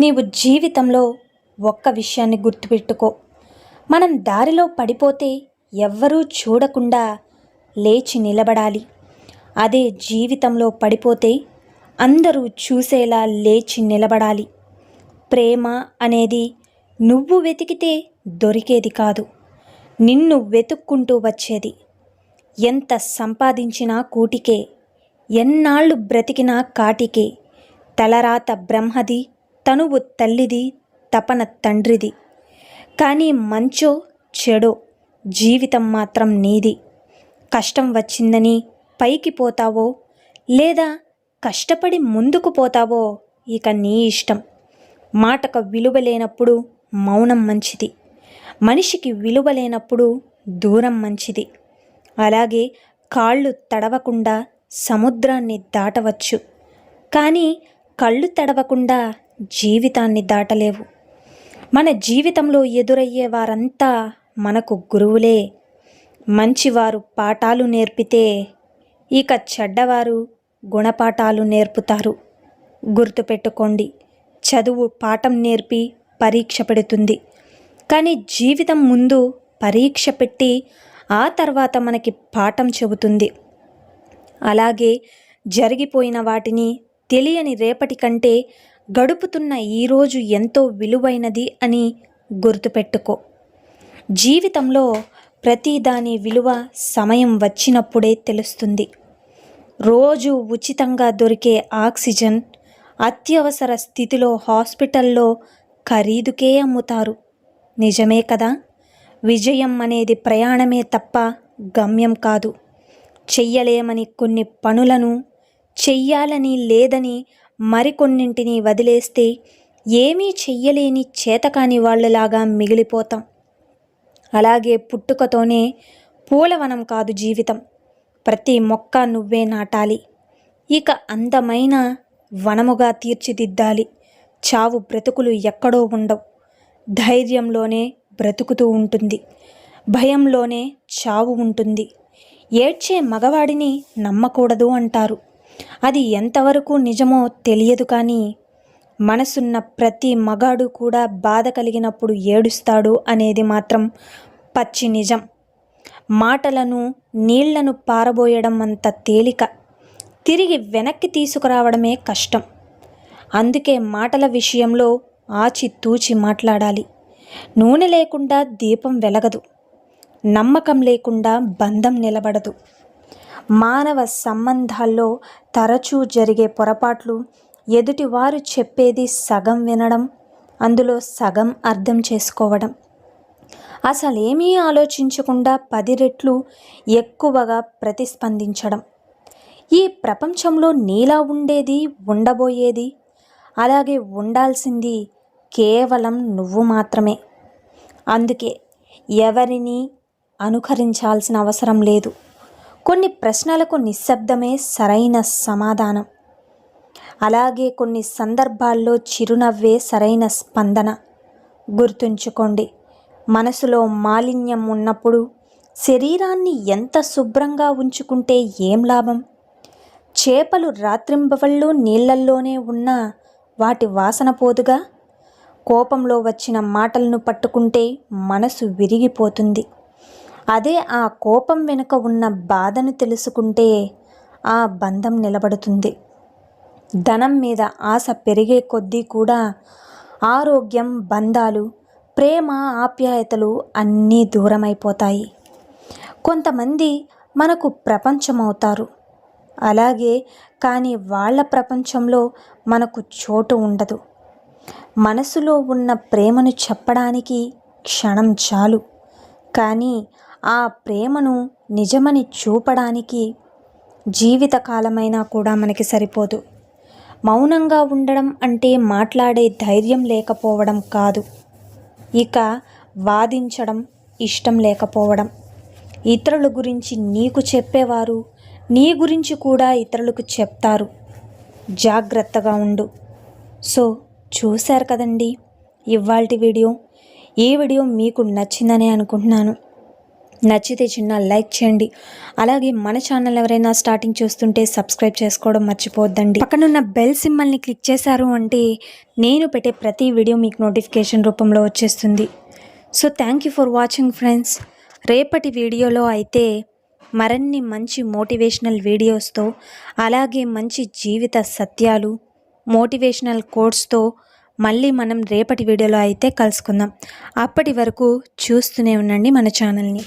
నీవు జీవితంలో ఒక్క విషయాన్ని గుర్తుపెట్టుకో. మనం దారిలో పడిపోతే ఎవ్వరూ చూడకుండా లేచి నిలబడాలి. అదే జీవితంలో పడిపోతే అందరూ చూసేలా లేచి నిలబడాలి. ప్రేమ అనేది నువ్వు వెతికితే దొరికేది కాదు, నిన్ను వెతుక్కుంటూ వచ్చేది. ఎంత సంపాదించినా కూటికే, ఎన్నాళ్ళు బ్రతికినా కాటికే. తలరాత బ్రహ్మది, తనువు తల్లిది, తపన తండ్రిది. కానీ మంచో చెడో జీవితం మాత్రం నీది. కష్టం వచ్చిందని పైకి పోతావో లేదా కష్టపడి ముందుకు పోతావో ఇక నీ ఇష్టం. మాటకు విలువ లేనప్పుడు మౌనం మంచిది, మనిషికి విలువ లేనప్పుడు దూరం మంచిది. అలాగే కాళ్ళు తడవకుండా సముద్రాన్ని దాటవచ్చు, కానీ కళ్ళు తడవకుండా జీవితాన్ని దాటలేవు. మన జీవితంలో ఎదురయ్యే వారంతా మనకు గురువులే. మంచివారు పాఠాలు నేర్పితే ఇక చెడ్డవారు గుణపాఠాలు నేర్పుతారు. గుర్తుపెట్టుకోండి, చదువు పాఠం నేర్పి పరీక్ష పెడుతుంది, కానీ జీవితం ముందు పరీక్ష పెట్టి ఆ తర్వాత మనకి పాఠం చెబుతుంది. అలాగే జరిగిపోయిన వాటిని తెలియని రేపటి కంటే గడుపుతున్న ఈరోజు ఎంతో విలువైనది అని గుర్తుపెట్టుకో. జీవితంలో ప్రతిదాని విలువ సమయం వచ్చినప్పుడే తెలుస్తుంది. రోజు ఉచితంగా దొరికే ఆక్సిజన్ అత్యవసర స్థితిలో హాస్పిటల్లో ఖరీదుకే అమ్ముతారు. నిజమే కదా? విజయం అనేది ప్రయాణమే తప్ప గమ్యం కాదు. చెయ్యలేమని కొన్ని పనులను చెయ్యాలని లేదని మరికొన్నింటిని వదిలేస్తే ఏమీ చెయ్యలేని చేతకాని వాళ్ళలాగా మిగిలిపోతాం. అలాగే పుట్టుకతోనే పూలవనం కాదు జీవితం. ప్రతి మొక్క నువ్వే నాటాలి, ఇక అందమైన వనముగా తీర్చిదిద్దాలి. చావు బ్రతుకులు ఎక్కడో ఉండవు, ధైర్యంలోనే బ్రతుకుతూ ఉంటుంది, భయంలోనే చావు ఉంటుంది. ఏడ్చే మగవాడిని నమ్మకూడదు అంటారు. అది ఎంతవరకు నిజమో తెలియదు, కానీ మనసున్న ప్రతి మగాడు కూడా బాధ కలిగినప్పుడు ఏడుస్తాడు అనేది మాత్రం పచ్చి నిజం. మాటలను నీళ్లను పారబోయడం అంత తేలిక, తిరిగి వెనక్కి తీసుకురావడమే కష్టం. అందుకే మాటల విషయంలో ఆచితూచి మాట్లాడాలి. నూనె లేకుండా దీపం వెలగదు, నమ్మకం లేకుండా బంధం నిలబడదు. మానవ సంబంధాల్లో తరచూ జరిగే పొరపాట్లు ఎదుటివారు చెప్పేది సగం వినడం, అందులో సగం అర్థం చేసుకోవడం, అసలేమీ ఆలోచించకుండా 10 రెట్లు ఎక్కువగా ప్రతిస్పందించడం. ఈ ప్రపంచంలో నీలా ఉండేది, ఉండబోయేది, అలాగే ఉండాల్సింది కేవలం నువ్వు మాత్రమే. అందుకే ఎవరిని అనుకరించాల్సిన అవసరం లేదు. కొన్ని ప్రశ్నలకు నిశ్శబ్దమే సరైన సమాధానం. అలాగే కొన్ని సందర్భాల్లో చిరునవ్వే సరైన స్పందన. గుర్తుంచుకోండి, మనసులో మాలిన్యం ఉన్నప్పుడు శరీరాన్ని ఎంత శుభ్రంగా ఉంచుకుంటే ఏం లాభం? చేపలు రాత్రింబవళ్ళు నీళ్లల్లోనే ఉన్నా వాటి వాసన పోదుగా. కోపంలో వచ్చిన మాటలను పట్టుకుంటే మనసు విరిగిపోతుంది. అదే ఆ కోపం వెనుక ఉన్న బాధను తెలుసుకుంటే ఆ బంధం నిలబడుతుంది. ధనం మీద ఆశ పెరిగే కొద్దీ కూడా ఆరోగ్యం, బంధాలు, ప్రేమ, ఆప్యాయతలు అన్నీ దూరమైపోతాయి. కొంతమంది మనకు ప్రపంచమవుతారు, అలాగే కానీ వాళ్ళ ప్రపంచంలో మనకు చోటు ఉండదు. మనసులో ఉన్న ప్రేమను చెప్పడానికి క్షణం చాలు, కానీ ఆ ప్రేమను నిజమని చూపడానికి జీవితకాలమైనా కూడా మనకి సరిపోదు. మౌనంగా ఉండడం అంటే మాట్లాడే ధైర్యం లేకపోవడం కాదు, ఇక వాదించడం ఇష్టం లేకపోవడం. ఇతరుల గురించి నీకు చెప్పేవారు నీ గురించి కూడా ఇతరులకు చెప్తారు. జాగ్రత్తగా ఉండు. సో చూశారు కదండి ఇవాల్టి వీడియో. ఈ వీడియో మీకు నచ్చిందనే అనుకుంటున్నాను. నచ్చితే చిన్న లైక్ చేయండి. అలాగే మన ఛానల్ ఎవరైనా స్టార్టింగ్ చూస్తుంటే సబ్స్క్రైబ్ చేసుకోవడం మర్చిపోవద్దండి. పక్కనున్న బెల్ సింబల్ని క్లిక్ చేశారు అంటే నేను పెట్టే ప్రతి వీడియో మీకు నోటిఫికేషన్ రూపంలో వచ్చేస్తుంది. So thank you for watching friends. రేపటి వీడియోలో అయితే మరిన్ని మంచి మోటివేషనల్ వీడియోస్తో, అలాగే మంచి జీవిత సత్యాలు, మోటివేషనల్ కోట్స్తో మళ్ళీ మనం రేపటి వీడియోలో అయితే కలుసుకుందాం. అప్పటి వరకు చూస్తూనే ఉండండి మన ఛానల్ని.